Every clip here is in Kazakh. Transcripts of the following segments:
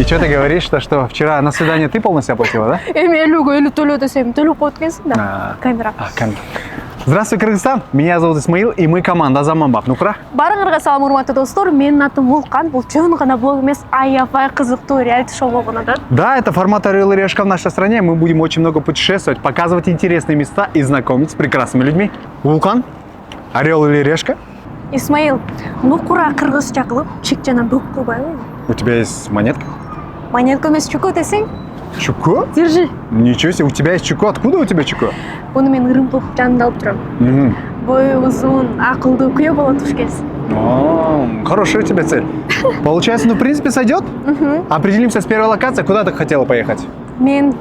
И что ты говоришь, что вчера на свидание ты полностью оплатила, да? Элюге төле десем, төлеп қойып кеткенсің да. Камера. Камера. Здравствуй, Кыргызстан. Меня зовут Исмаил, и мы команда Заманбап. Ну-ка. Барыңызға салам, урматтуу достор. Менин атым Вулкан. Бул жөн гана блог эмес, аябай кызыктуу реалити шоу болгон атат. Да, это формат «Орел и решка» в нашей стране. Мы будем очень много путешествовать, показывать интересные места и знакомить с прекрасными людьми. Вулкан, «Орел или решка»? Исмаил, нукура кыргызча кылып, чик жана бөк кылбайбы? У тебя есть монетка? Монетка эмес, чуко десең? Чуко? Держи. Ничего себе, у тебя есть чуко. Откуда у тебя чуко? Буну мен ырым кылып жанында алып турам. Бою узун, акылдуу күйөө болот туш келсин. Хорошая у тебя цель. Получается, ну в принципе сойдет? Определимся с первой локацией. Куда ты хотела поехать? Мен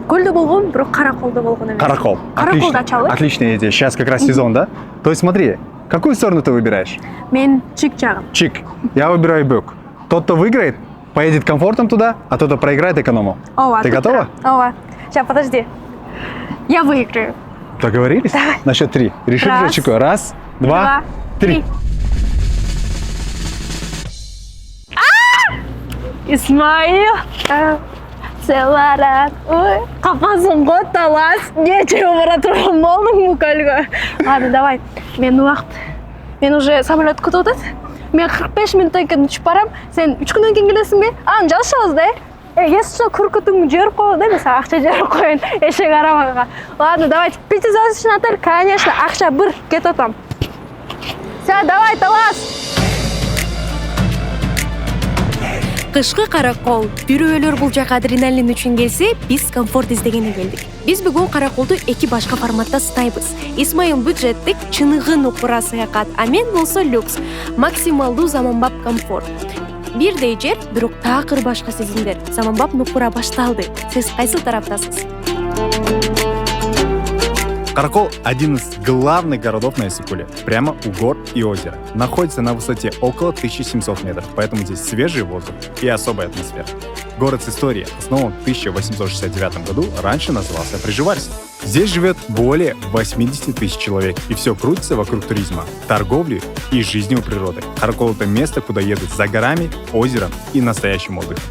көлдө болгон, бирок Караколдо болгон эмес. Каракол. Караколдо ачалы. Отличная идея. Сейчас как раз сезон, да? То есть смотри, какую сторону ты выбираешь? Мен чик жагын. Чик. Я выбираю бөк. Тот, кто выиграет, поедет комфортом туда, а тот, кто проиграет, экономом. Ты готова? Ова. Сейчас, подожди. Я выиграю. Договорились? Давай. На счет 3. Решили взять чеку. Раз, два, три. Исмаил. Целарат. Ой, капасың қоталас. Нечего бара тұрған болдың мұкалға. Ладно, давай. Мен уақыт. Мен уже самолет күтіп отыр. Мен 45 минуттан кейін ұшып барам. Сен 3 күннен кейін келесің бе? Жалшығыз да. Если күркітіңді жіберіп қойын, да, мен ақша жіберіп қойын, ешек арамаға. Ладно, давайте, пятизазочный отель, конечно, ақша бір, кет отам. Все, давай, талас! Кышкы Каракол. Бирөөлөр бул жака адреналин үчүн келсе, биз комфорт издегени келдик. Биз бүгүн Караколду эки башка форматта сынайбыз. Исмаил бюджеттик, чыныгы нукура саякат, а мен болсо люкс, максималдуу заманбап комфорт. Бирдей жер, бирок такыр башка сезимдер. Заманбап нукура башталды. Сиз кайсы тараптасыз? Каракол – один из главных городов на Иссык-Куле, прямо у гор и озера. Находится на высоте около 1700 метров, поэтому здесь свежий воздух и особая атмосфера. Город с историей, основан в 1869 году, раньше назывался Приживальском. Здесь живет более 80 тысяч человек, и все крутится вокруг туризма, торговли и жизни у природы. Каракол – это место, куда едут за горами, озером и настоящим отдыхом.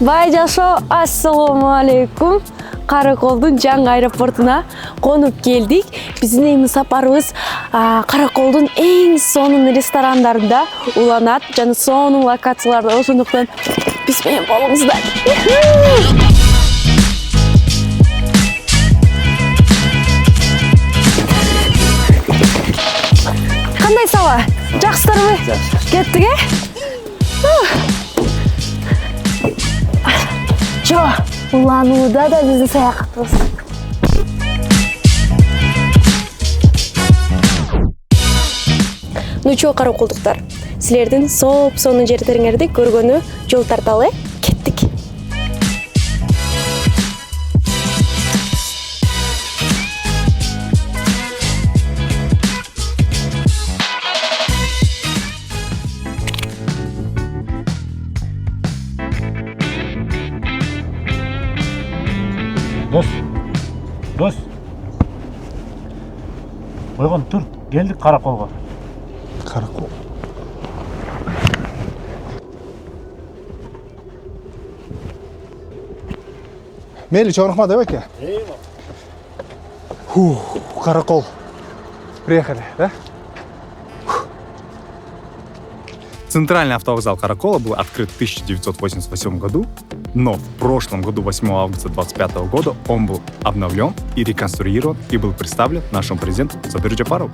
Бай жашо, ассаламу алейкум. Караколдун жаңы аэропортуна конуп келдик. Биздин эми сапарыбыз Караколдун эң сонун ресторандарында уланат жана сонун локацияларда. Ошондуктан биз менен болуңуздар. Кандай сала? Жакшысыздарбы? Кеттик, Жо, уланууда да биздин саякатыбыз. Ну чо, караколдуктар, силердин соп-сонун жердериңерди көргөнү жол тарталы. Кеттик. Дос. Ойгон тур, келдик Караколго. Каракол. Мели, чорнохма, давай-ка. Каракол. Приехали, да? Центральный автовокзал Каракола был открыт в 1988 году, но в прошлом году, 8 августа 2025 года, он был обновлен и реконструирован и был представлен нашему президенту Садыру Джапарову.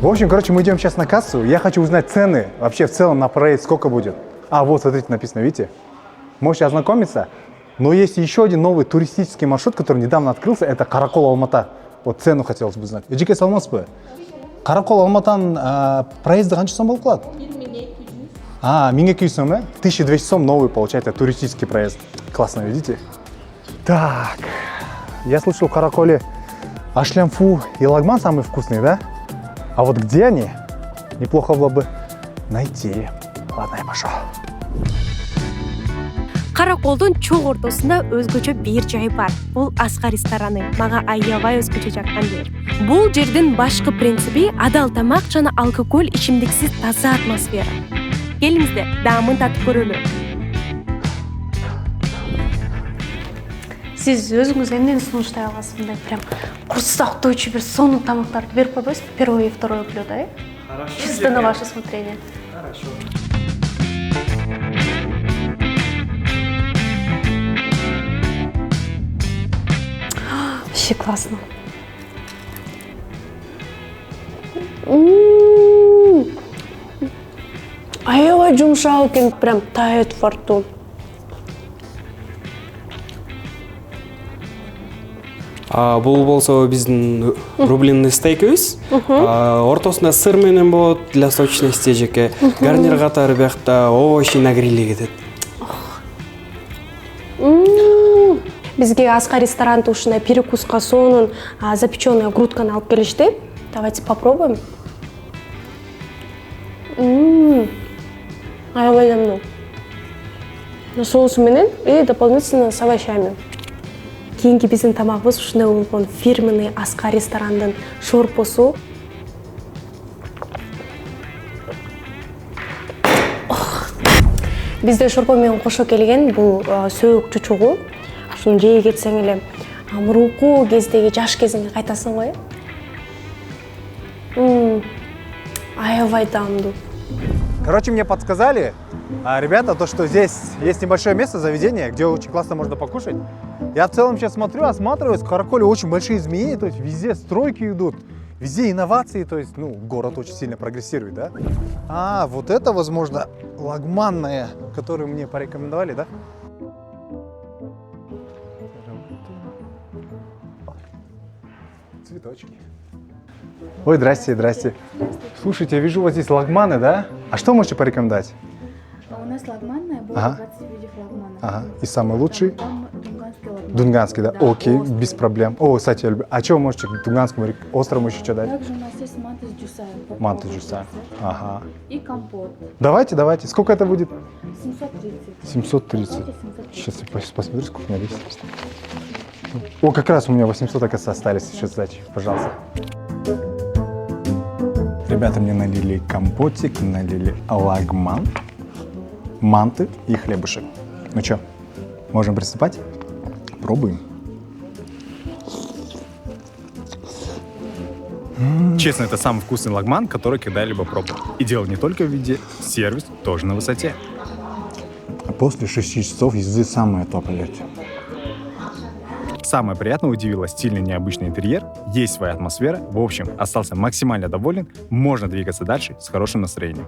В общем, мы идем сейчас на кассу. Я хочу узнать цены вообще в целом на проезд, сколько будет. Вот, смотрите, написано, видите? Можете ознакомиться. Но есть еще один новый туристический маршрут, который недавно открылся, это Каракол-Алмата. Вот цену хотелось бы знать. Эжеке саламатсызбы? Каракол Алматан проезды қанша сом болып қалады? 1200 сом, 1200 сом новый, получается, туристический проезд. Классно, видите? Так, я слышал, в Караколе ашлямфу и лагман самые вкусные, да? А вот где они? Неплохо было бы найти. Ладно, я пошел. Караколдун чоң ортосунда өзгөчө бир жай бар. Бул Аскар рестораны. Мага аябай өзгөчө жаккан жер. Бул жердин башкы принципи адал тамак жана алкоголь ичимдиксиз таза атмосфера. Келиңиздер, даамын татып көрөлү. Сиз өзүңүз эмнени сунуштай аласыз? Мындай прям курсда октоочу бир сонун тамактарды берип койбойсузбу? Первое и второе блюдо, э? Чисто на ваше усмотрение. Вообще классно. Аябай жумшак экен, прям тает во рту. Бул болсо биздин рубленый стейкибиз. Ортосунда сыр менен болот для сочности жеке. Гарнир катары биякта овощи на гриле кетет. Бизге Аскар ресторанында ушундай перекуска сонун запеченная грудканы алып келишти. Давайте попробуем. Аябай давно. На соусу менен и дополнительно с овощами. Кийинки биздин тамагыбыз ушундай болгон фирменный Аскар ресторандын шорпосу. Бизде шорпо менен кошо келген бул сөөк чучугу. Ушуну жей кетсең эле мурунку кездеги жаш кезиңе кайтасың го, э? Аябай таамдуу. Короче, мне подсказали, ребята, то, что здесь есть небольшое место, заведение, где очень классно можно покушать. Я в целом сейчас смотрю, осматриваюсь, в Караколе очень большие изменения, то есть везде стройки идут, везде инновации, то есть, город очень сильно прогрессирует, да? Вот это, возможно, лагманная, которую мне порекомендовали, да? Цветочки. Ой, здрасте, здрасте. Слушайте, я вижу, у вас здесь лагманы, да? А что можете порекомендовать? У нас лагманная, было 20 видов лагмана. Ага. И самый лучший? Дунганский лагман. Дунганский, да? Окей, острый. без проблем. О, кстати, я люблю. А что вы можете к дунганскому острому еще что дать? Также у нас есть манты с джусаем. Манты джуса. Ага. И компот. Давайте. Сколько это будет? 730. 730. Давайте 730. Сейчас я посмотрю, сколько у меня весит. О, как раз у меня 800, оказывается, остались. Еще сдачи, пожалуйста. Ребята мне налили компотик, налили лагман, манты и хлебушек. Ну что, можем приступать? Пробуем. Честно, это самый вкусный лагман, который когда-либо пробовал. И дело не только в виде, сервис тоже на высоте. А после 6 часов езды самое топ, блядь. Самое приятное удивило стильный необычный интерьер, есть своя атмосфера. В общем, остался максимально доволен, можно двигаться дальше с хорошим настроением.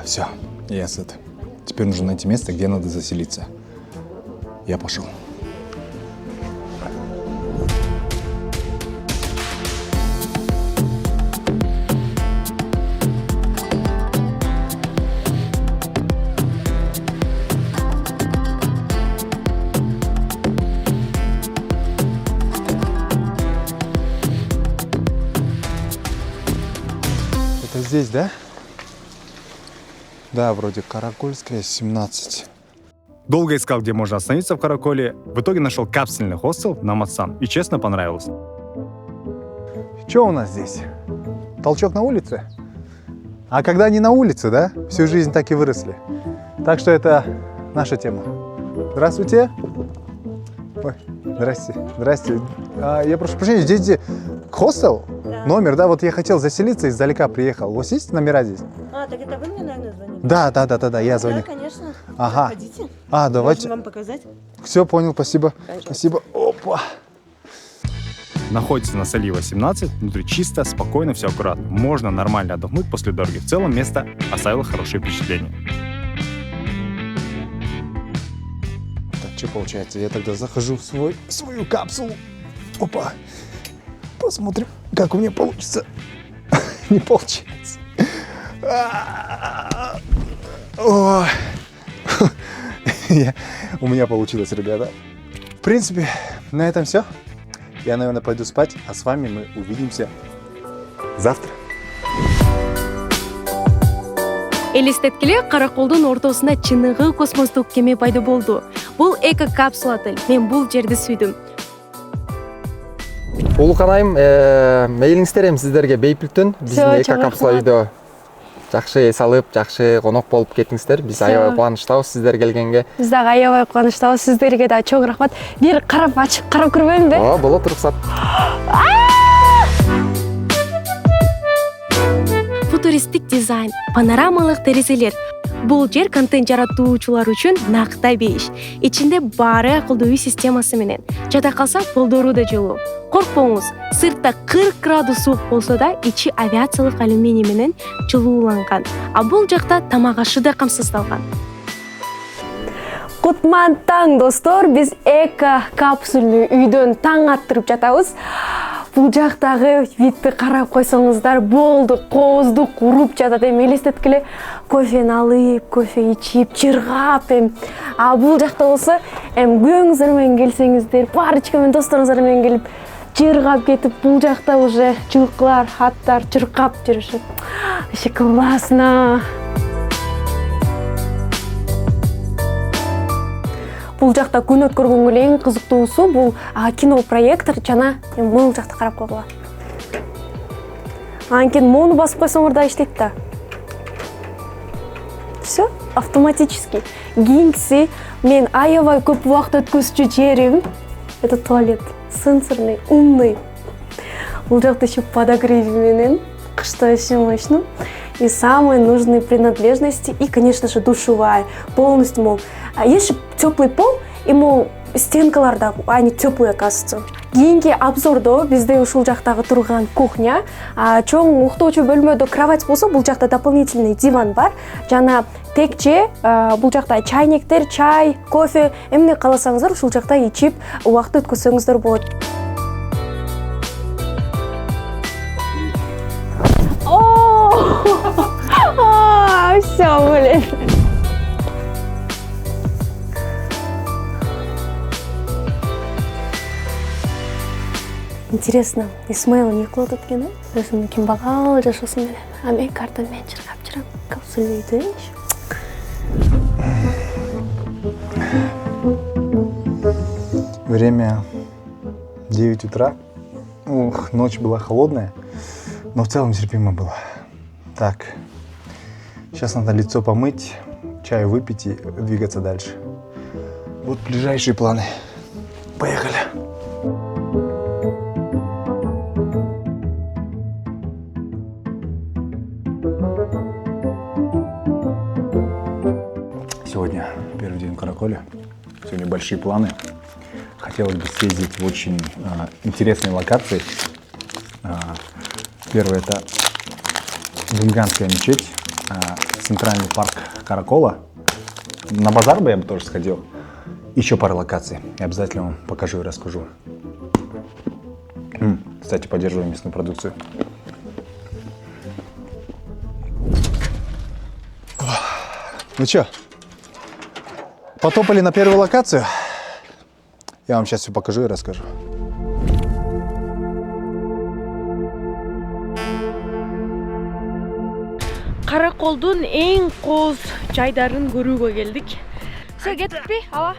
Все, я сыт. Теперь нужно найти место, где надо заселиться. Я пошел. Здесь, да? Да, вроде Каракольская, 17. Долго искал, где можно остановиться в Караколе. В итоге нашел капсульный хостел на Матсан. И честно, понравилось. Что у нас здесь? Толчок на улице? А когда они на улице, да? Всю жизнь так и выросли. Так что это наша тема. Здравствуйте. Ой, здрасте. Я прошу прощения, здесь где? Хостел? Да. Номер, да, вот я хотел заселиться, издалека приехал. У вас есть номера здесь? Так это вы мне, наверное, звоните? Да, я звоню. Да, конечно. Ага. Заходите. Давайте. Можно вам показать? Все, понял, спасибо. Конечно. Спасибо. Опа. Находится на Сали 18, внутри чисто, спокойно, все аккуратно. Можно нормально отдохнуть после дороги. В целом место оставило хорошее впечатление. Так, что получается? Я тогда захожу в свою капсулу. Опа. Посмотрим, как у меня получится. Не получается. У меня получилось, ребята. В принципе, на этом все. Я, наверное, пойду спать, а с вами мы увидимся завтра. Элестеткиле караколдун ортосунда чыныгы космостук кеме пайда болду. Бул эко капсулатель. Мен бул жерди сүйдүм. Улукан айым, мейлиңиздер эми сиздерге бейпилтүн биздин эко капсула үйдө жакшы эс алып, жакшы конок болуп кеттиңиздер. Биз аябай кубанычтабыз сиздер келгенге. Биз дагы аябай кубанычтабыз, сиздерге да чоң рахмат. Бир карап ачып карап көрбөйм да? Ооба, болот, уруксат. Футуристик дизайн, панорамалык терезелер. Бул жер контент жаратуучулар үчүн накта бейиш. Ичинде баары акылдуу үй системасы менен. Жада калса полдору да жылуу. Коркпоңуз, сыртта 40 градус суук болсо да ичи авиациялык алюминий менен жылууланган. А бул жакта тамак ашы да камсыздалган. Кутман таң, достор, биз эко капсулный үйдөн таң аттырып жатабыз. Бул жактагы видти карап койсоңуздар болду, кооздук уруп жатат. Эми элестеткиле кофени алып, кофе ичип, чыргап А бул жакта болсо, күйөөңүздөр менен келсеңиздер, барычка менен досторуңуздар менен келип, чыргап кетип, бул жакта уже жылкылар, аттар чыркап жүрүшөт. Вообще классно. Бул жакта күн өткөргөнгө эле эң кызыктуусу бул кино проектор жана могул жакта карап койгула. Анткени моуну басып койсоңор да иштейт да. Всё, автоматически. Кийинкиси мен аябай көп убакыт өткөзчү жерим. Это туалет. Сенсорный, умный. Бул жакта еще подогрев менен, что еще мощно. И самые нужные принадлежности. И, конечно же, душевая. Полностью, мол. Есть же теплый пол, и, мол, стенкалар да, они теплые, оказывается. Кийинки обзордо бизде ушул жактагы турган кухня, чоң уктоочу бөлмөдө кровать болсо, бул жакта дополнительный диван бар. Жана текче, бул жакта чайниктер, чай, кофе, эмне кааласаңыздар ушул жакта ичип убакыт өткөзсөңүздөр болот. Всё, блин. Интересно, Исмаил не кылат экен, өзүнүн кимбагал жашоосу менен. А мен картамен чыргап жүрөм, капсулный үйдө иш. Время 9 утра. Ух, ночь была холодная, но в целом терпимо было. Так, сейчас надо лицо помыть, чай выпить и двигаться дальше. Вот ближайшие планы. Поехали. Сегодня первый день в Караколе. Сегодня большие планы. Хотелось бы съездить в очень интересные локации. Первое — это Дунганская мечеть, центральный парк Каракола. На базар бы я бы тоже сходил. Еще пара локаций. Я обязательно вам покажу и расскажу. Кстати, поддерживаю местную продукцию. Ну что, потопали на первую локацию? Я вам сейчас все покажу и расскажу. Караколдун эң кооз жайдарын көрүүгө келдик. Все, кетиппи? Ава.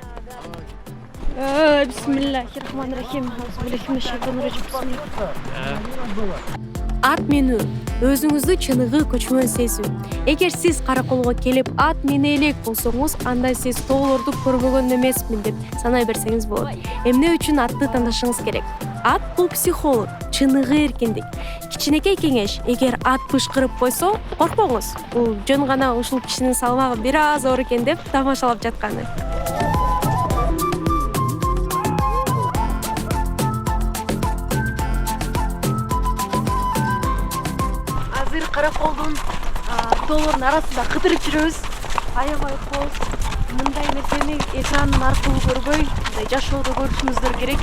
Бисмиллахиррахманиррахим. Ат менүү өзүңүздү чыныгы көчмөн сезүү. Эгер сиз Караколго келип ат мене элек болсоңуз, анда сиз тоолорду көрбөгөн эмесмин деп санай берсеңиз болот. Эмне үчүн атты тандашыңыз керек? Ат бул психолог, чыныгы эркиндик. Кичинекей кеңеш, эгер ат бышкырып койсо, коркпоңуз. Бул жөн гана ушул кишинин салмагы бир аз оор экен деп тамашалап жатканы. Караколдун тоолордун арасында кыдырып жүрөбүз. Аябай кооз. Мындай нерсени экран аркылуу көрбөй, мындай жашоодо көрүшүңүздөр керек.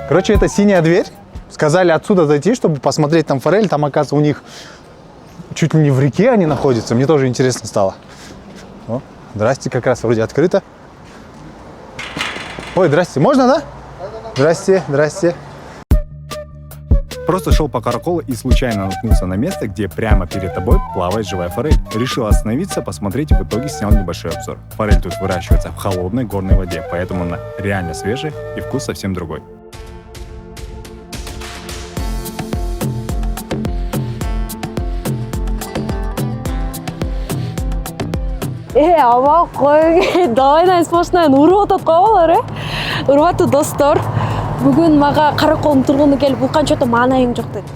Короче, это синяя дверь. Сказали отсюда зайти, чтобы посмотреть там форель. Там, оказывается, у них чуть ли не в реке они находятся. Мне тоже интересно стало. О, Здрасте, как раз вроде открыто. Ой, здрасте, можно, да? Здрасте, здрасте. Просто шел по Караколу и случайно наткнулся на место, где прямо перед тобой плавает живая форель. Решил остановиться, посмотреть, и в итоге снял небольшой обзор. Форель тут выращивается в холодной горной воде, поэтому она реально свежая и вкус совсем другой. Ава қой, давай спортынан урып атат қабалар, урып атты достор. Бүгін маға Қарақолдың тұрғыны келіп, бұл қаншата маңайың жоқ деді.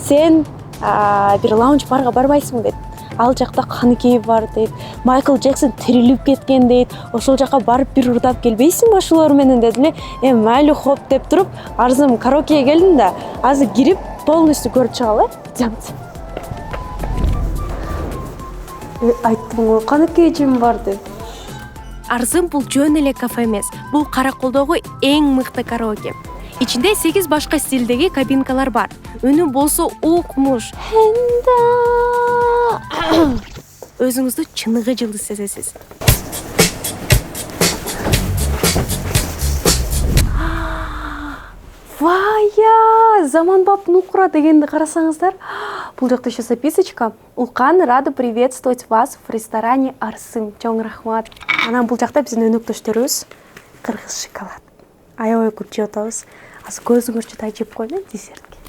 Сен бір лаунж-барға барбайсың деді. Ал жақта Қаныкей бар дейді. Майкл Джексон тіріліп кеткен дейді. Ошол жаққа барып бір ұрдап келбейсің ба шуларменен деді. Мәлі хоп деп тұрып, арзым караокеге келдім да, азы кирип полностью көріп шығалы. Идемте. Айттым ғой, Қаныкей жем бар деп. Арзым бул жөн эле кафе эмес. Бул Караколдогу эң мыкты караоке. Ичинде 8 башка стилдеги кабинкалар бар. Үнү болсо укмуш. Өзүңүздү чыныгы жылы сезесиз. Вая! Заманбап Нукура дегенди карасаңыздар. Бул жакта еще записочка. Улкан рада приветствовать вас в ресторане Арсым. Чоң рахмат. Анан бул жакта биздин өнөктөштөрүбүз кыргыз шоколад. Аябай көп жеп атабыз. Азыр көзүңөрчү тай жеп койгон десертке.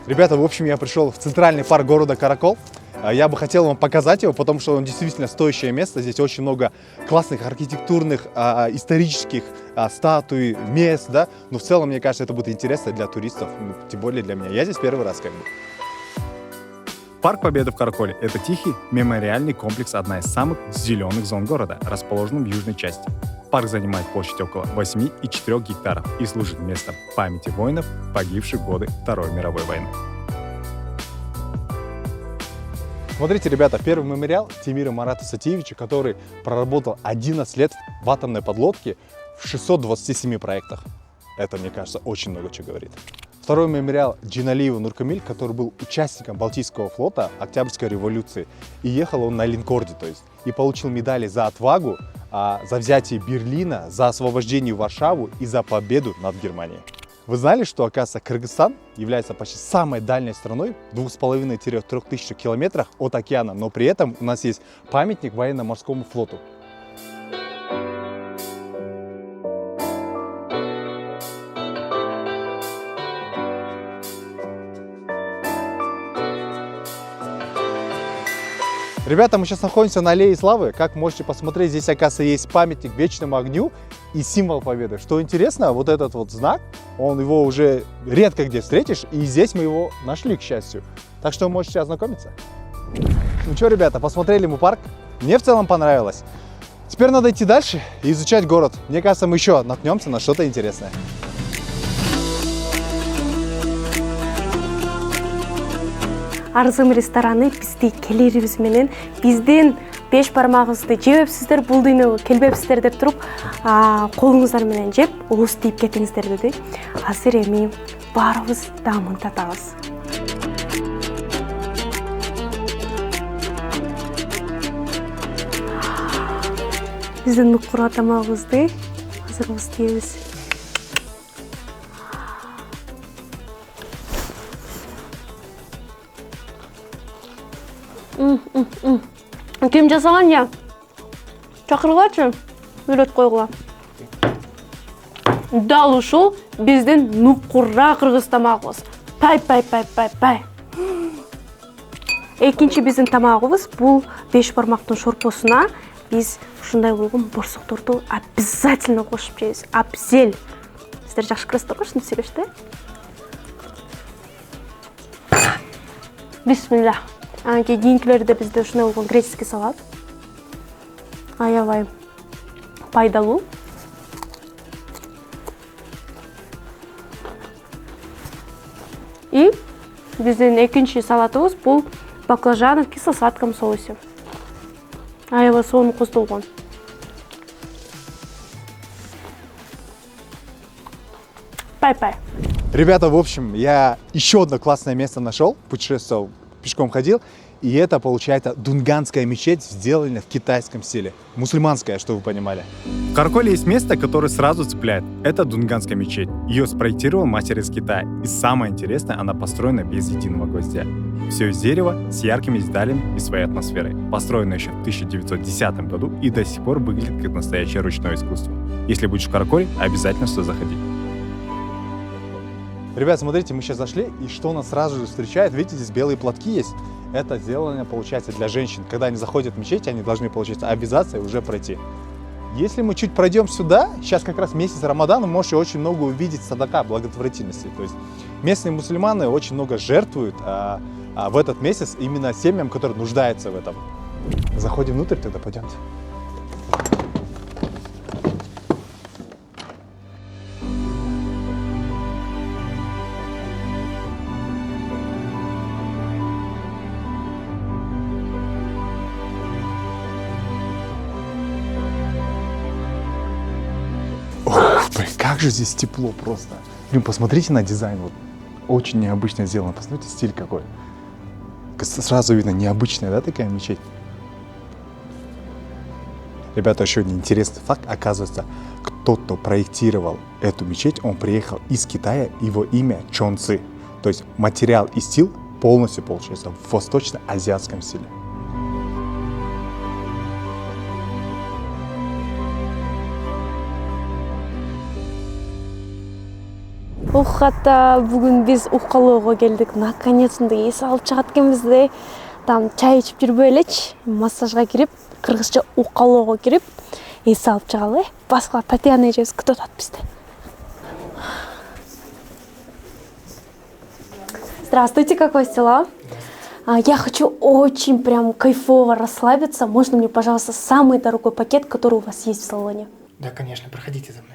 Ребята, в общем, я пришел в центральный парк города Каракол. Я бы хотел вам показать его, потому что он действительно стоящее место. Здесь очень много классных архитектурных, исторических статуй, мест, да. Но в целом, мне кажется, это будет интересно для туристов, тем более для меня. Я здесь первый раз как бы. Парк Победы в Караколе – это тихий мемориальный комплекс, одна из самых зеленых зон города, расположенный в южной части. Парк занимает площадь около 8,4 гектаров и служит местом памяти воинов, погибших в годы Второй мировой войны. Смотрите, ребята, первый мемориал Тимира Марата Сатиевича, который проработал 11 лет в атомной подлодке в 627 проектах. Это, мне кажется, очень много чего говорит. Второй мемориал Джиналиева Нуркамиль, который был участником Балтийского флота Октябрьской революции. И ехал он на линкорде, то есть, и получил медали за отвагу, за взятие Берлина, за освобождение Варшавы и за победу над Германией. Вы знали, что, оказывается, Кыргызстан является почти самой дальней страной в 2,5-3 тысяч километрах от океана, но при этом у нас есть памятник военно-морскому флоту. Ребята, мы сейчас находимся на Аллее Славы. Как можете посмотреть, здесь, оказывается, есть памятник Вечному огню и символ победы. Что интересно, вот этот вот знак, его уже редко где встретишь, и здесь мы его нашли, к счастью. Так что вы можете ознакомиться. Ну что, ребята, посмотрели мы парк. Мне в целом понравилось. Теперь надо идти дальше и изучать город. Мне кажется, мы еще наткнемся на что-то интересное. Арзым рестораны бизди келерибиз менен биздин 5 бармагыбызды жебепсиздер, бул дүйнөгө келбепсиздер деп туруп, колуңуздар менен жеп, ууз тийип кетиңиздер деди. Азыр эми баарыбыз даамын татабыз. Биздин Нукура тамагыбызды азыр ууз тийебиз. Ким жасаган я? Чакыргачы, үйрөт койгула. Дал ушул биздин Нукура кыргыз тамагыбыз. Пай. Экинчи биздин тамагыбыз бул 5 бармактын шорпосуна биз ушундай болгон борсокторду обязательно кошуп жейбиз. Абзел. Сиздер жакшы көрөсүздөр го ушуну сүйлөштү. Бисмилла. Кийинкилерде бизде ушундай болгон греческий салат. Аябай пайдалуу. И биздин экинчи салатыбыз бул баклажан в кисло-сладком соусе. Аябай сонун костолгон. Пай. Ребята, в общем, я еще одно классное место нашел, путешествовал, пешком ходил. И это, получается, Дунганская мечеть, сделанная в китайском стиле. Мусульманская, чтобы вы понимали. В Караколе есть место, которое сразу цепляет. Это Дунганская мечеть. Ее спроектировал мастер из Китая. И самое интересное, она построена без единого гвоздя. Все из дерева, с яркими деталями и своей атмосферой. Построена еще в 1910 году и до сих пор выглядит как настоящее ручное искусство. Если будешь в Караколе, обязательно сюда заходи. Ребят, смотрите, мы сейчас зашли, и что нас сразу же встречает? Видите, здесь белые платки есть. Это сделано, получается, для женщин. Когда они заходят в мечеть, они должны, получается, обязаться и уже пройти. Если мы чуть пройдем сюда, сейчас как раз месяц Рамадана, можете очень много увидеть садака, благотворительности. То есть местные мусульмане очень много жертвуют в этот месяц именно семьям, которые нуждаются в этом. Заходим внутрь, тогда пойдемте. Блин, как же здесь тепло просто. Блин, посмотрите на дизайн. Вот. Очень необычно сделано. Посмотрите, стиль какой. Сразу видно, необычная, да, такая мечеть? Ребята, еще один интересный факт. Оказывается, кто-то проектировал эту мечеть, он приехал из Китая, его имя Чон Ци. То есть материал и стиль полностью получается в восточно-азиатском стиле. Ух, ата, бүгін біз Укалоға келдік. Наконец-то ес алып шығат екенбіз де. Там чай ішіп жүріп элечи, массажға кирип, кыргызча Укалоға кирип, ес алып шығалы. Басқа Татьяна эжебиз күтүп атат бизди. Здравствуйте, как у вас дела? Я хочу очень прям кайфово расслабиться. Можно мне, пожалуйста, самый дорогой пакет, который у вас есть в салоне? Да, конечно, проходите за мной.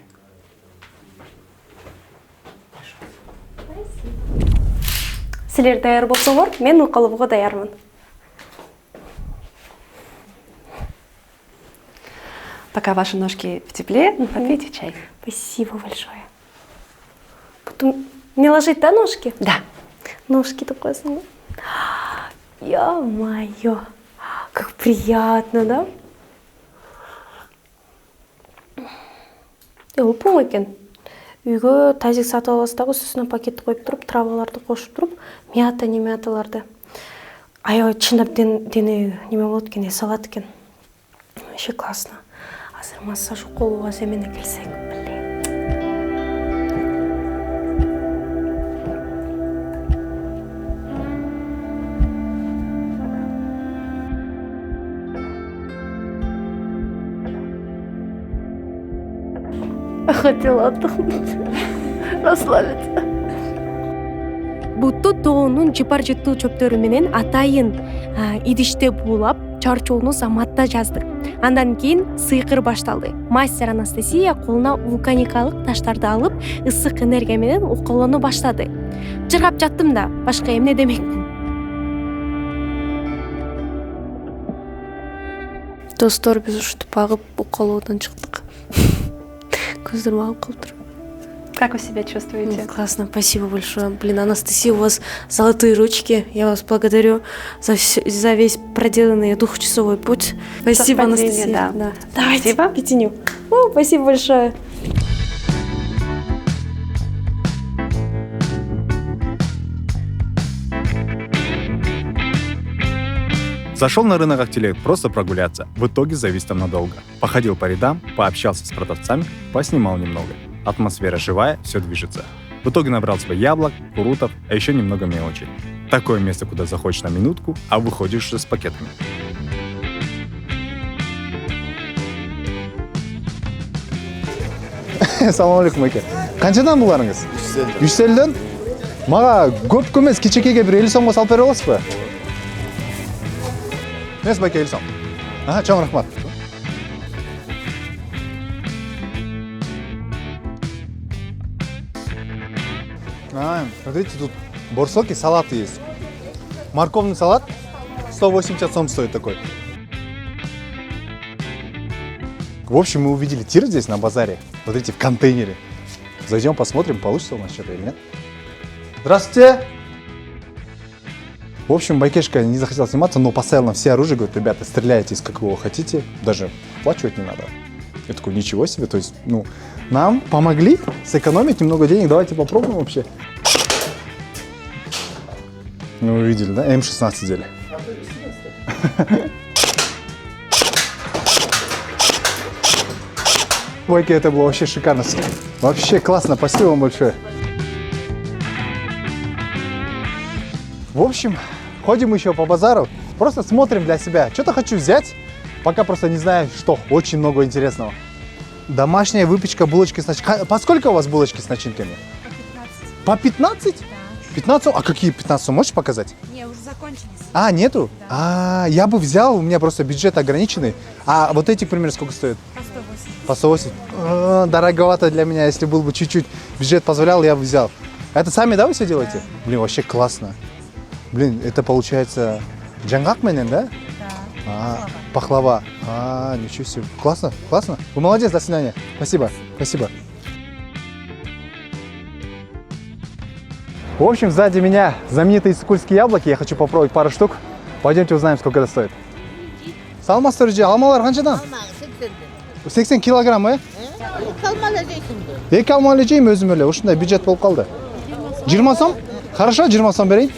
Силер даяр болсоңор, мен Укалоого даярмын. Пока ваши ножки в тепле, попейте чай. Спасибо большое. Потом не ложить, да, ножки? Да. Ножки такой основной. Ё-моё, как приятно, да? Оп экен. Үйгө тазик сатып аласыз да, үстүнө пакетти коюп туруп, траваларды кошуп туруп, мята не мяталарды. Аябай чындап дене неме болот экен, эс алат экен. Вообще классно. Азыр массаж уколуга эмне келсек, блин. Хотела расслабиться. Буту тоонун жыпар жыттуу чөптөрү менен атайын идиште буулап, чарчоону заматта жаздык. Андан кийин сыйкыр башталды. Мастер Анастасия колуна вулканикалык таштарды алып, ысык энергия менен уколоону баштады. Чыргап жаттым да, башка эмне демекмин. Достор, биз ушинтип агып уколоодон чыктык. Көздөрүм агып калыптыр. Как вы себя чувствуете? Классно, спасибо большое. Блин, Анастасия, у вас золотые ручки. Я вас благодарю за весь проделанный двухчасовой путь. Спасибо, Анастасия. Да. Давайте, Спасибо. пятеню. Спасибо большое. Зашел на рынок Актелек просто прогуляться, в итоге завис там надолго. Походил по рядам, пообщался с продавцами, поснимал немного. Атмосфера живая, все движется. В итоге набрал себе яблок, фруктов, а еще немного мелочи. Такое место, куда заходишь на минутку, а выходишь уже с пакетами. Салам алейкум, эке. Канчадан буларыңыз? 150. Мага көп көмес, кичекеге бир 50 сомго салып бере аласызбы? Мен баке 50 сом. Чоң рахмат. Смотрите, тут борсоки, салаты есть. Морковный салат 180 сом стоит такой. В общем, мы увидели тир здесь на базаре. Смотрите, в контейнере. Зайдем, посмотрим, получится у нас что-то или нет. Здравствуйте! В общем, Байкешка не захотел сниматься, но поставил нам все оружие, говорит, ребята, стреляйте из какого хотите, даже оплачивать не надо. Я такой, ничего себе, то есть, ну, нам помогли сэкономить немного денег, давайте попробуем вообще. Ну, вы видели, да? М16 взяли. Бойки, это было вообще шикарно. Вообще классно, спасибо вам большое. В общем, ходим еще по базару, просто смотрим для себя. Что-то хочу взять, пока просто не знаю, что. Очень много интересного. Домашняя выпечка, булочки с начинками. По сколько у вас булочки с начинками? По 15? Да. 15? А какие 15? Можешь показать? Не, уже закончились. А, нету? Да. Я бы взял, у меня просто бюджет ограниченный. А вот эти, к примеру, сколько стоят? По 180. По 180? Дороговато для меня. Если был бы чуть-чуть бюджет позволял, я бы взял. Это сами, да, вы все делаете? Да. Блин, вообще классно. Блин, это получается джангак менен, да? Да. Пахлава. Ничего себе. Классно, классно. Вы молодец, до свидания. Спасибо, спасибо. В общем, сзади меня знаменитые иссыкульские яблоки. Я хочу попробовать пару штук. Пойдемте узнаем, сколько это стоит. Саламатсыздар же, алмалар қаншадан? 80 килограмм, э? Екі алмалы жеймін өзім эле. Ушундай бюджет болып қалды. 20 сом? Хорошо, 20 сом берейін.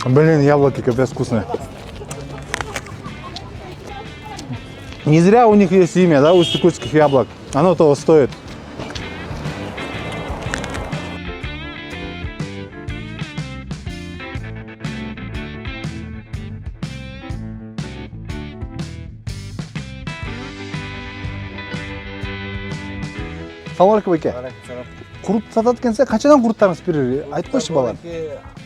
Блин, яблоки капец вкусные. Не зря у них есть имя, да, у иссыкульских яблок. Оно того стоит. Салам алейкум, байке. Құрт сатады екенсіз, қаншадан құрттарыңыз берер? Айтып қойшы балар.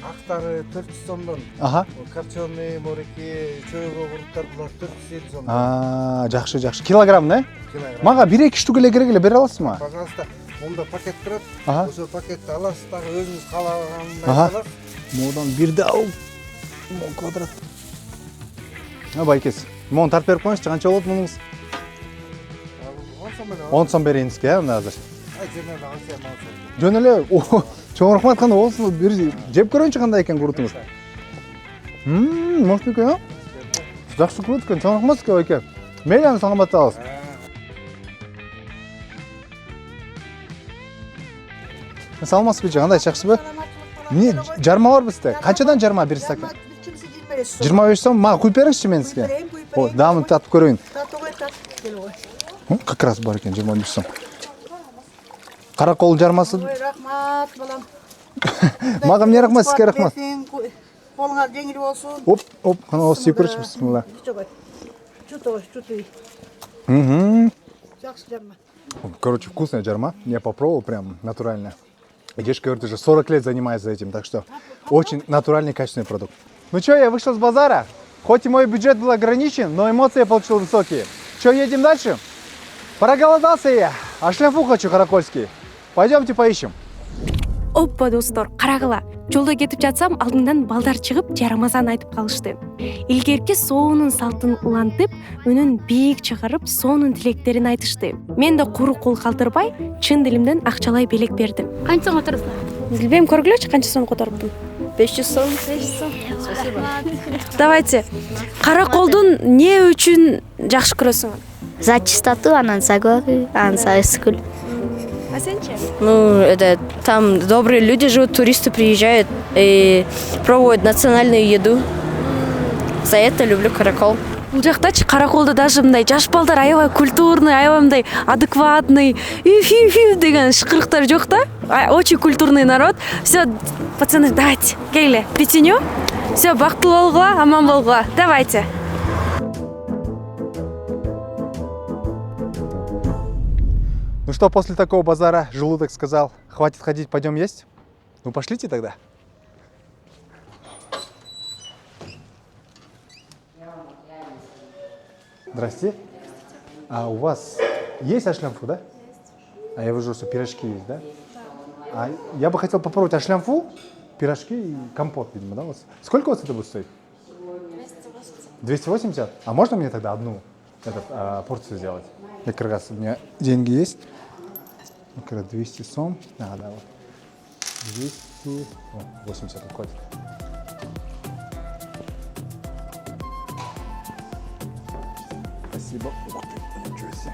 Ақтары 400 сомдан. Аха. Корчоны, мореки, чөйгө құрттар бұлар 450 сомдан. Жақсы, жақсы. Килограмм, не? Килограмм. Маға 1-2 штук эле керек эле бере аласыз ма? Пожалуйста, онда пакет тұрады. Аха. Осы пакетті аласыз, тағы өзіңіз қалағанын Аха. аласыз. Модан бирди ау. Мон квадрат. Байкес. Мон тартып беріп қойыңызшы, қанша болады мұныңыз? 10 сом берейінізге, ә, мына азыр. Жөн эле. Чоң рахмат, қандай болсын, бир жеп көрөйүнчү кандай экен құртыңыз. Мощный екен, а? Жақсы құрт екен, чоң рахмат сізге, байке. Мейлі, саламатта алыңыз. Саламатсыз бе, қандай жақсы бе? Не, жарма бар бізде. Қаншадан жарма бір стакан? 25 сом. Маған құйып беріңізші мен сізге. Ой, дамын татып көрейін. Как раз бар екен 25 сом. Қарақол жармасы. Ой, рахмат, балам. Маған не рахмат, сізге рахмат. Қолыңа жеңіл болсын. Оп, қана осы көрші бісмілла. Чутой. Жақсы жарма. Короче, вкусная жарма. Я попробовал, прям натуральная. Дедушка говорит, уже 40 лет занимается этим, так что очень натуральный, качественный продукт. Ну что, я вышел с базара. Хоть и мой бюджет был ограничен, но эмоции я получил высокие. Что, едем дальше? Проголодался я. А шляфу хочу каракольский. Пойдемте поищем. Оппа достор, карагыла. Жолдо кетип жатсам, алдымдан балдар чыгып, жарамазан айтып калышты. Илгерки соонун салтын улантып, үнүн бийик чыгарып, соонун тилектерин айтышты. Мен да куру кол калтырбай, чын дилимден акчалай белек бердим. Қанша сом отырсың? Билбейм, көргүлөчү канча сом которуптум. 500 сом. 500 сом. Спасибо. Давайте. Караколдун не үчүн жакшы көрөсүң? За чистоту, анан за горы, анан за иссыкуль. А сен че? Ну, это там добрые люди живут, туристы приезжают и пробуют национальную еду. За это люблю Каракол. Бул жактачы Караколдо даже мындай жаш балдар аябай культурный, аябай мындай адекватный, үф деген шыкырыктар жок да. Очень культурный народ. Все, пацаны, давайте, келгиле, пятеню. Все, бактылуу болгула, аман болгула. Давайте. Ну что, после такого базара желудок сказал, хватит ходить, пойдем есть? Ну пошлите тогда. Здрасте. А у вас есть ашлямфу, да? А я вижу, что пирожки есть, да? А я бы хотел попробовать ашлямфу, пирожки и компот, видимо, да? У вас? Сколько у вас это будет стоить? 280. А можно мне тогда одну порцию сделать? Я как раз, у меня деньги есть. Как раз 200 сом. Да, вот. 280 уходит. спасибо. Ух ты, ничего себе.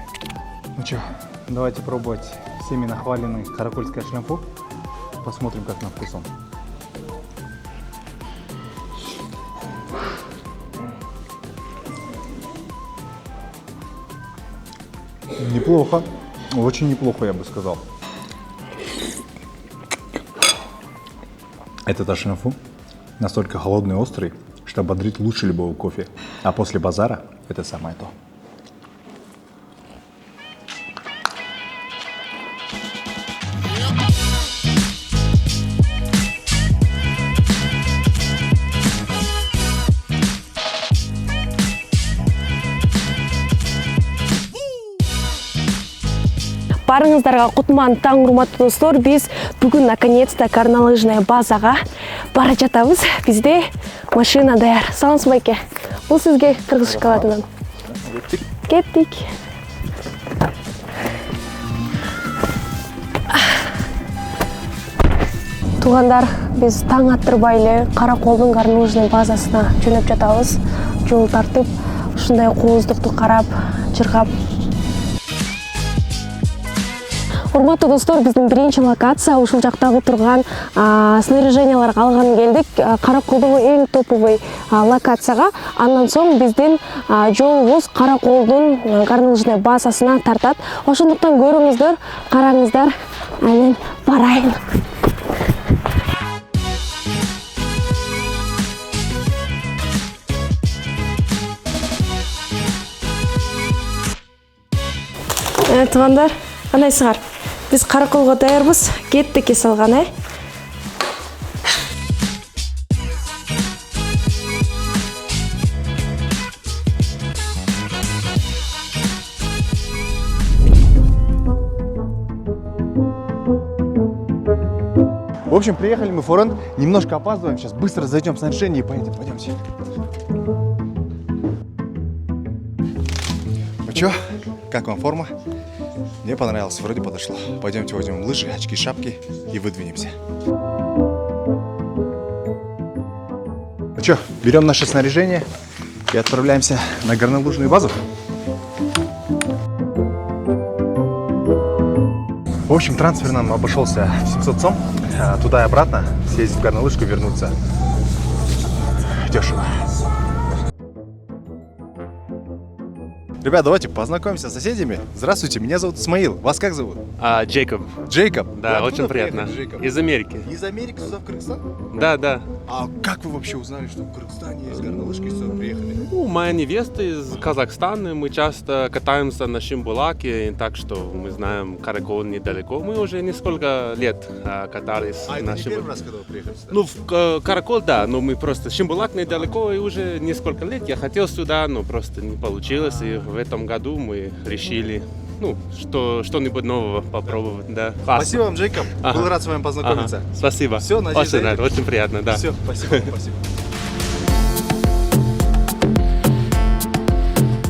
Ну что, давайте пробовать всеми нахваленный каракульский шлямфу. Посмотрим, как на вкус он. Неплохо, очень неплохо, я бы сказал. Этот шлямфу настолько холодный и острый, что бодрит лучше любого кофе. А после базара это самое то. Барыңыздарга кутман таң, урматтуу достор. Биз бүгүн наконец-то горнолыжная базага бара жатабыз. Бизде машина даяр. Саламсыз байке. Бул сизге кыргыз шоколадынан. Кеттик. Туугандар, биз таң аттырбай эле Караколдун горнолыжный базасына жөнөп жатабыз. Жол тартып, ушундай кооздукту карап, чыргап. Урматтуу достор, биздин биринчи локация ушул жактагы турган снаряженияларга алган келдик. Караколдогу эң топовый локацияга. Андан соң биздин жолубуз Караколдун горнолыжный базасына тартат. Ошондуктан көрүңүздөр, караңыздар. Мен барайын. Туугандар, кандайсыңар? Biz Karakolga daярбыз. Кеттик салган, В общем, приехали мы в Форент, немножко опаздываем, сейчас быстро зайдем в снаряжение и поедем, пойдемте. Ну чё, как вам форма? Мне понравилось, вроде подошло. Пойдемте возьмем лыжи, очки, шапки и выдвинемся. Ну чё, берем наше снаряжение и отправляемся на горнолыжную базу. В общем, трансфер нам обошелся в 700 сом. Туда и обратно, съездить в горнолыжку, вернуться. Дешево. Ребят, давайте познакомимся с соседями. Здравствуйте, меня зовут Исмаил. Вас как зовут? Джейкоб. Джейкоб? Да, Вы очень приятно. Джейкоб? Из Америки. Из Америки сюда, в Кыргызстан? Да, да. А как вы вообще узнали, что в Кыргызстане есть горнолыжки и сюда приехали? Ну, моя невеста из Казахстана. Мы часто катаемся на Шимбулаке, так что мы знаем Каракол недалеко. Мы уже несколько лет катались А на это не Шимбулаке. первый раз, когда вы приехали сюда? Ну, в Каракол, да, но мы просто Шимбулак недалеко, и уже несколько лет я хотел сюда, но просто не получилось. И в этом году мы решили, ну, что-нибудь нового попробовать, да. Классно. Спасибо вам, Джейкоб. Ага. Был рад с вами познакомиться. Ага. Спасибо. Все, надеюсь, очень рад, очень приятно, да. Все, спасибо, спасибо.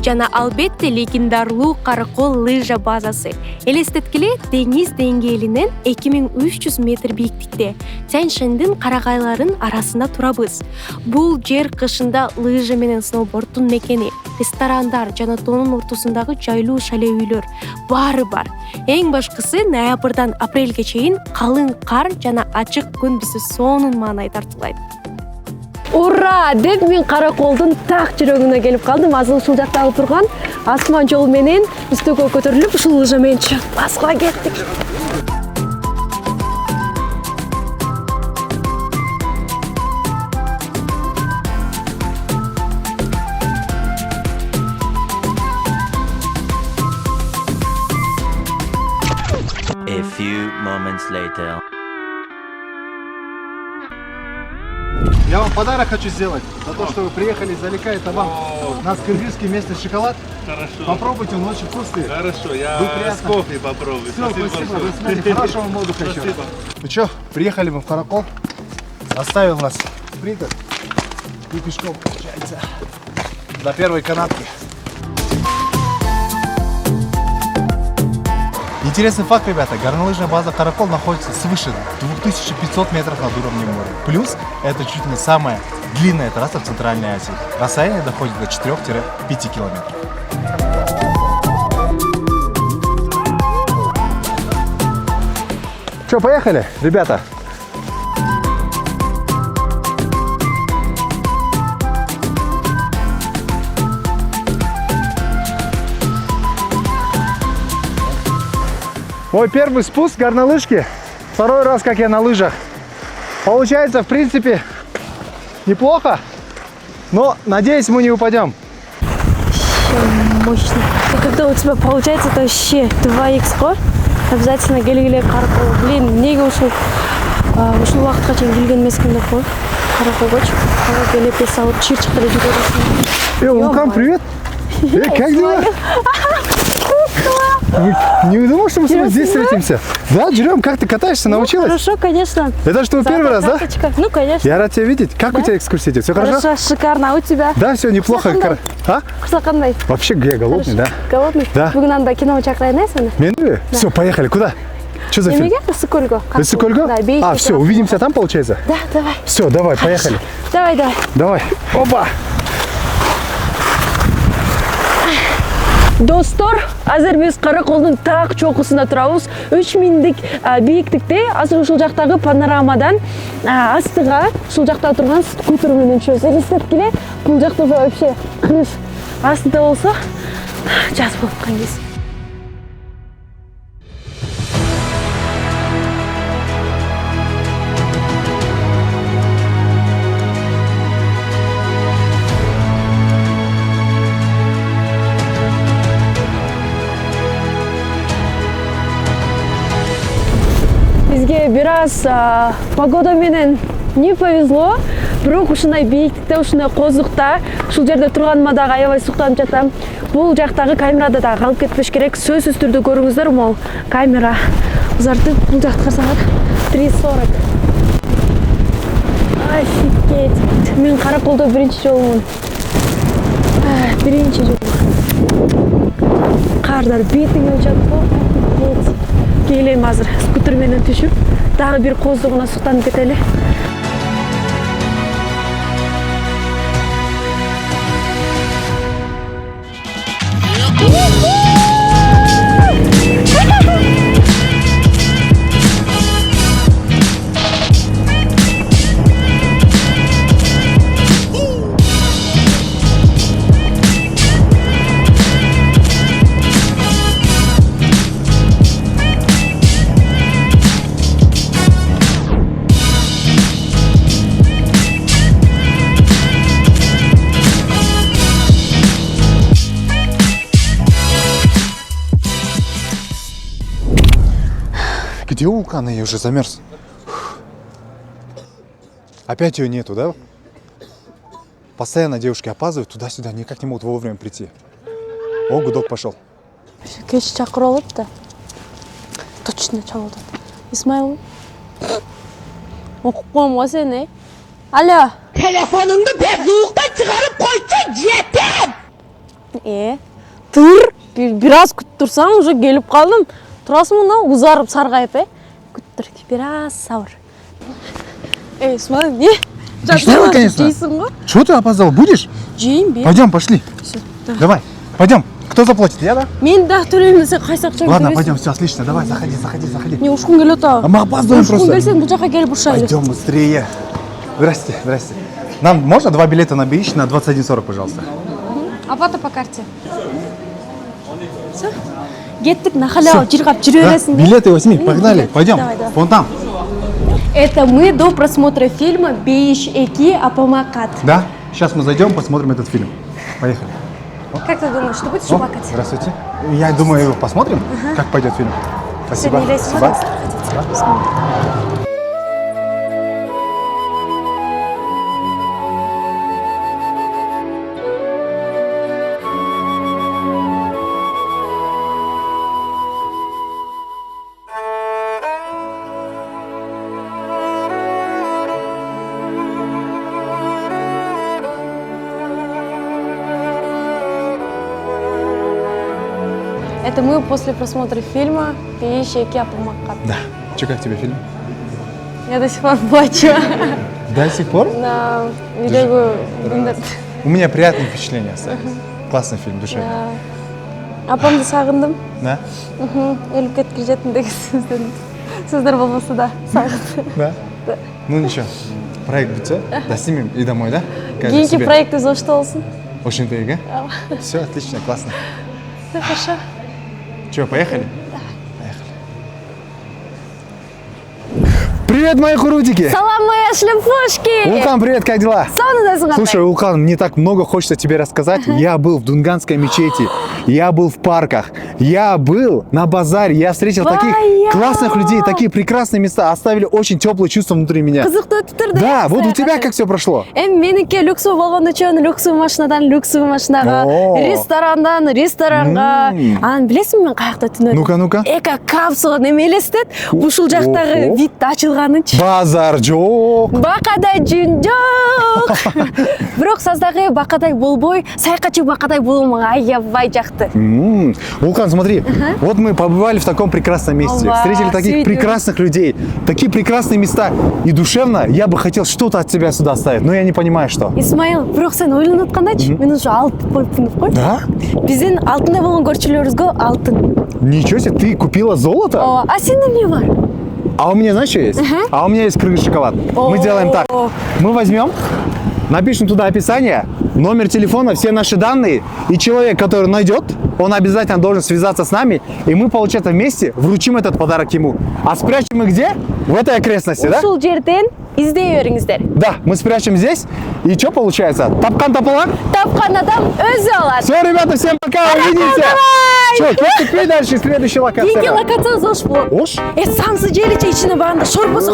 Жана албетте легендарлуу Каракол лыжа базасы. Элестеткиле деңиз деңгээлинен 2300 метр бийиктикте Тянь-Шаньдын карагайларын арасында турабыз. Бул жер кышында лыжа менен сноуборддун мекени. Ресторандар жана тоонун ортосундагы жайлуу шале үйлөр баары бар. Эң башкысы ноябрдан апрелге чейин калың кар жана ачык күн бизди сонун маанай тартуулайт. Ура! Деп мен Караколдун так жүрөгүнө келип калдым. Азыр ушул жактагы турган асман жол менен үстөгө көтөрүлүп ушул лыжа менен чыгып баскыла кеттик. A few moments later. Я вам подарок хочу сделать за то, что вы приехали издалека. Это вам наш кыргызский местный шоколад. Хорошо. Попробуйте, он очень вкусный. Хорошо, я Вы приятно. с кофе попробую. Все, спасибо. До свидания. Хорошего вам отдыха еще. Спасибо. Ну что, приехали мы в Каракол. Оставил нас спринтер. И пешком, получается, до первой канатки. Интересный факт, ребята, горнолыжная база Каракол находится свыше 2500 метров над уровнем моря. Плюс это чуть ли не самая длинная трасса в Центральной Азии. Расстояние доходит до 4-5 километров. Что, поехали, ребята? Мой первый спуск в горнолыжке. Второй раз, как я на лыжах. Получается, в принципе, неплохо. Но, надеюсь, мы не упадем. Мощно. И когда у тебя получается, это вообще 2х го, обязательно келгеле каракол. Блин, неге ушул уақытқа чейин келген емеспін деп қой. Караколгочу. Келіп салып чирчиктеп жүгіресің. Лукан, привет. Как дела? Не думал, что мы с тобой здесь встретимся? Да, Джерем, как ты катаешься, научилась? Хорошо, конечно. Это что, первый раз, да? Ну, конечно. Я рад тебя видеть. Как у тебя экскурсия идет? Все хорошо? Хорошо, шикарно. А у тебя? Да, все неплохо. А? Қандай? Вообще, я голодный, да. Голодный? Да. Бүгін анда кино шақырайын сені? Мені? Все, поехали. Куда? Что за фильм? Ысыкөлгө. Ысыкөлгө? Да, бейт. А, все, увидимся там, получается? Да, давай. Все, давай, поехали. Давай. Давай. Опа! Достор, азыр биз Караколдун так чокусунда турабыз. 3000 бийиктикте азыр ушул жактагы панорамадан астыга ушул жакта турган скутер менен чөз. Элестеткиле, бул жакта вообще кыш астында болсо жаз болуп калган кез. Бизге бираз погода менен не повезло, бирок ушундай бийиктикте, ушундай козукта, ушул жерде турганыма дагы аябай суктанып жатам. Бул жактагы камерада дагы калып кетпеш керек. Сөзсүз түрдө көрүңүздөр, могу камера узартып, бул жакты карасаңар 340. Офигеть. Мен Караколдо биринчи жолумун. Биринчи жолу. Кардар бетиңе учат го. Офигеть. Келем азыр скутер менен түшүп, дагы бир коздугуна суктанып кетели. Где вулкан? Я уже замерз. Опять ее нету, да? Постоянно девушки опаздывают туда-сюда, никак не могут вовремя прийти. О, гудок пошел. Кеш чакырып алып да. Точно чалып атат. Исмаил. Окуп коюмга сени. Алло. Телефоныңды безуықтан шығарып қойшы, жетем! Тур. Бир аз күтүп турсаң, уже келип калдым. Турасың мына узарып саргайып, күтүп тур, бир аз сабыр. Исмаил, не? Что наконец-то? Чего ты опоздал? Будешь? Жейм, бе. Пойдем, пошли. Давай, пойдем. Кто заплатит? Я, да? Мен да төлейм десе кайсы акчаны Ладно, пойдем, все, отлично. Давай, заходи. Не ушкун келет а. А мы опаздываем просто. Ушкун келсең бул жака келип урушайлы. Пойдем быстрее. Здрасте. Нам можно 2 билета на бич на 21:40, пожалуйста? Оплата по карте. Все. Кеттик, на халяву жиргап жүрө бересиң. Билеты возьми, погнали. Пойдем. Вон там. Это мы до просмотра фильма «Бейш Эки Апамакат». Да? Сейчас мы зайдем, посмотрим этот фильм. Поехали. Как ты думаешь, что будет еще плакать? Здравствуйте. Я думаю, посмотрим, как пойдет фильм. Спасибо. Спасибо. Это мы после просмотра фильма «Бейш Эки Апамакат». Да. Че, как тебе фильм? Я до сих пор плачу. До сих пор? На видео. У меня приятные впечатления остались. Классный фильм, душевный. Апамды сағындым. Да? Өліп кеткелі жеттім деген сөзден. Сіздер болмаса да. Сағат. Да? Ну ничего. Проект бітсе, достимем и домой, да? Кейінгі проектіңіз ошты болсын. Очень тайга? Все, отлично, классно. Хорошо. Че, поехали? Привет, мои хурутики! Салам, мои шлепушки! Улкан, привет, как дела? Сау. Слушай, Улкан, мне так много хочется тебе рассказать. Я был в Дунганской мечети, я был в парках, я был на базаре, я встретил таких классных людей, такие прекрасные места, оставили очень теплые чувства внутри меня. Қызықты өтіп тұрды. Да, вот у тебя как все прошло? Меніке люксу болған үшін люксу машинадан люксу машинаға, ресторандан ресторанға. Білесің мен қаяқта түнеді? Ну-ка. Эко капсула немелестет, ушыл жақтағы вид ашылғанын. Базар жоқ. Бақадай жүн жоқ. Бірақ саздағы бақадай болбой, сайқачы бақадай болуымға аябай жақты. Улкан, смотри, вот мы побывали в таком прекрасном месте, встретили таких прекрасных людей, такие прекрасные места. И душевно я бы хотел что-то от тебя сюда оставить, но я не понимаю, что. Исмаил, бірақ сен ойланып отқандайчы, мен уже алтын болып қой. Да? Бізден алтында болған көршілерімізге алтын. Ничего себе, ты купила золото? А сенде не бар? А у меня, знаешь, что есть? А у меня есть крылья шоколад. Мы делаем так. Мы возьмем, напишем туда описание, номер телефона, все наши данные, и человек, который найдет, он обязательно должен связаться с нами, и мы, получается, вместе вручим этот подарок ему. А спрячем мы где? В этой окрестности, да? Ушул жерден издей беріңіздер. Да, мы спрячем здесь, и что получается? Тапкан тапалак? Тапқан адам өзі алады. Все, ребята, всем пока, увидимся! Что, теперь дальше, следующая локация. Кейінгі локация ош болады. Ош? Самсы желече ішіне бағында шор болса,